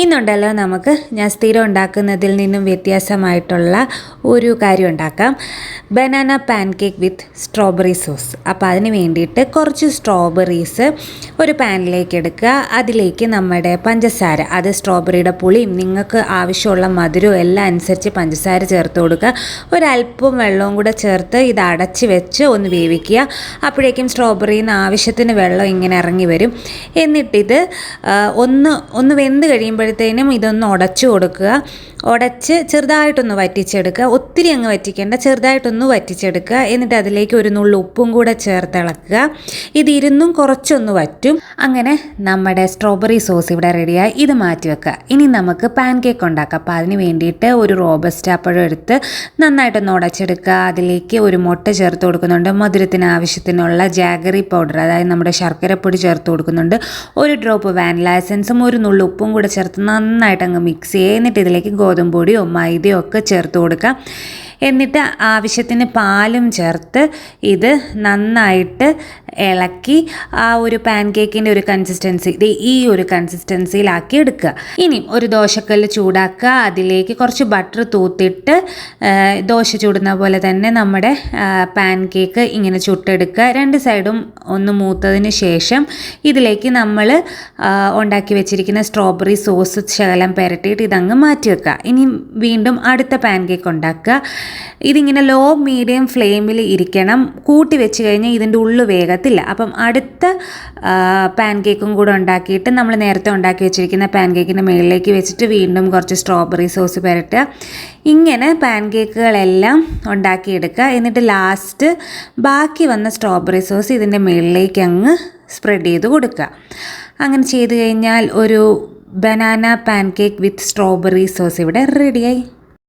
ഇന്നുണ്ടല്ലോ നമുക്ക് ഞാൻ സ്ഥിരം ഉണ്ടാക്കുന്നതിൽ നിന്നും വ്യത്യാസമായിട്ടുള്ള ഒരു കാര്യം ഉണ്ടാക്കാം. ബനാന പാൻകേക്ക് വിത്ത് സ്ട്രോബെറി സോസ്. അപ്പോൾ അതിന് വേണ്ടിയിട്ട് കുറച്ച് സ്ട്രോബെറീസ് ഒരു പാനിലേക്ക് എടുക്കുക. അതിലേക്ക് നമ്മുടെ പഞ്ചസാര, അത് സ്ട്രോബെറിയുടെ പുളിയും നിങ്ങൾക്ക് ആവശ്യമുള്ള മധുരവും എല്ലാം അനുസരിച്ച് പഞ്ചസാര ചേർത്ത് കൊടുക്കുക. ഒരല്പം വെള്ളവും കൂടെ ചേർത്ത് ഇത് അടച്ച് വെച്ച് ഒന്ന് വേവിക്കുക. അപ്പോഴേക്കും സ്ട്രോബെറിയിൽ നിന്ന് ആവശ്യത്തിന് വെള്ളം ഇങ്ങനെ ഇറങ്ങി വരും. എന്നിട്ടിത് ഒന്ന് വെന്ത് കഴിയുമ്പോഴത്തേനും ഇതൊന്ന് ഉടച്ചു കൊടുക്കുക. ഉടച്ച് ചെറുതായിട്ടൊന്ന് വറ്റിച്ചെടുക്കുക. ഒത്തിരി അങ്ങ് വറ്റിക്കേണ്ട, ചെറുതായിട്ടൊന്ന് വറ്റിച്ചെടുക്കുക. എന്നിട്ട് അതിലേക്ക് ഒരു നുള്ളു ഉപ്പും കൂടെ ചേർത്ത് ഇളക്കുക. ഇതിരുന്നും കുറച്ചൊന്ന് വറ്റും. അങ്ങനെ നമ്മുടെ സ്ട്രോബെറി സോസ് ഇവിടെ റെഡിയായി. ഇത് മാറ്റി വെക്കുക. ഇനി നമുക്ക് പാൻ കേക്ക് ഉണ്ടാക്കാം. അപ്പോൾ അതിന് വേണ്ടിയിട്ട് ഒരു റോബസ്റ്റ പഴം എടുത്ത് നന്നായിട്ടൊന്ന് ഉടച്ചെടുക്കുക. അതിലേക്ക് ഒരു മുട്ട ചേർത്ത് കൊടുക്കുന്നുണ്ട്. മധുരത്തിന് ആവശ്യത്തിനുള്ള ജാഗറി പൗഡർ, അതായത് നമ്മുടെ ശർക്കരപ്പൊടി ചേർത്ത് കൊടുക്കുന്നുണ്ട്. ഒരു ഡ്രോപ്പ് വാനില എസൻസും ഒരു നുള്ളു ഉപ്പും കൂടെ ചേർത്ത് നന്നായിട്ട് അങ്ങ് മിക്സ് ചെയ്യുക. എന്നിട്ട് ഇതിലേക്ക് ഗോതമ്പൊടിയോ മൈദയോ ഒക്കെ ചേർത്ത് കൊടുക്കുക. എന്നിട്ട് ആവശ്യത്തിന് പാലും ചേർത്ത് ഇത് നന്നായിട്ട് ഇളക്കി ആ ഒരു പാൻ കേക്കിൻ്റെ ഒരു കൺസിസ്റ്റൻസി, ഈ ഒരു കൺസിസ്റ്റൻസിയിലാക്കി എടുക്കുക. ഇനി ഒരു ദോശക്കല്ല് ചൂടാക്കുക. അതിലേക്ക് കുറച്ച് ബട്ടർ തൂത്തിട്ട് ദോശ ചൂടുന്ന പോലെ തന്നെ നമ്മുടെ പാൻ കേക്ക് ഇങ്ങനെ ചുട്ടെടുക്കുക. രണ്ട് സൈഡും ഒന്ന് മൂത്തതിന് ശേഷം ഇതിലേക്ക് നമ്മൾ ഉണ്ടാക്കി വെച്ചിരിക്കുന്ന സ്ട്രോബെറി സോസ് ശകലം പുരട്ടിയിട്ട് ഇതങ്ങ് മാറ്റി വെക്കുക. ഇനി വീണ്ടും അടുത്ത പാൻ കേക്ക് ഉണ്ടാക്കുക. ഇതിങ്ങനെ ലോ മീഡിയം ഫ്ലെയിമിൽ ഇരിക്കണം. കൂട്ടി വെച്ച് കഴിഞ്ഞാൽ ഇതിൻ്റെ ഉള്ളു വേഗത്തില്ല. അപ്പം അടുത്ത പാൻ കേക്കും കൂടെ ഉണ്ടാക്കിയിട്ട് നമ്മൾ നേരത്തെ ഉണ്ടാക്കി വെച്ചിരിക്കുന്ന പാൻ കേക്കിൻ്റെ മുകളിലേക്ക് വെച്ചിട്ട് വീണ്ടും കുറച്ച് സ്ട്രോബെറി സോസ് പുരട്ടുക. ഇങ്ങനെ പാൻ കേക്കുകളെല്ലാം ഉണ്ടാക്കിയെടുക്കുക. എന്നിട്ട് ലാസ്റ്റ് ബാക്കി വന്ന സ്ട്രോബെറി സോസ് ഇതിൻ്റെ മുകളിലേക്ക് അങ്ങ് സ്പ്രെഡ് ചെയ്ത് കൊടുക്കുക. അങ്ങനെ ചെയ്ത് കഴിഞ്ഞാൽ ഒരു ബനാന പാൻ കേക്ക് വിത്ത് സ്ട്രോബെറി സോസ് ഇവിടെ റെഡിയായി.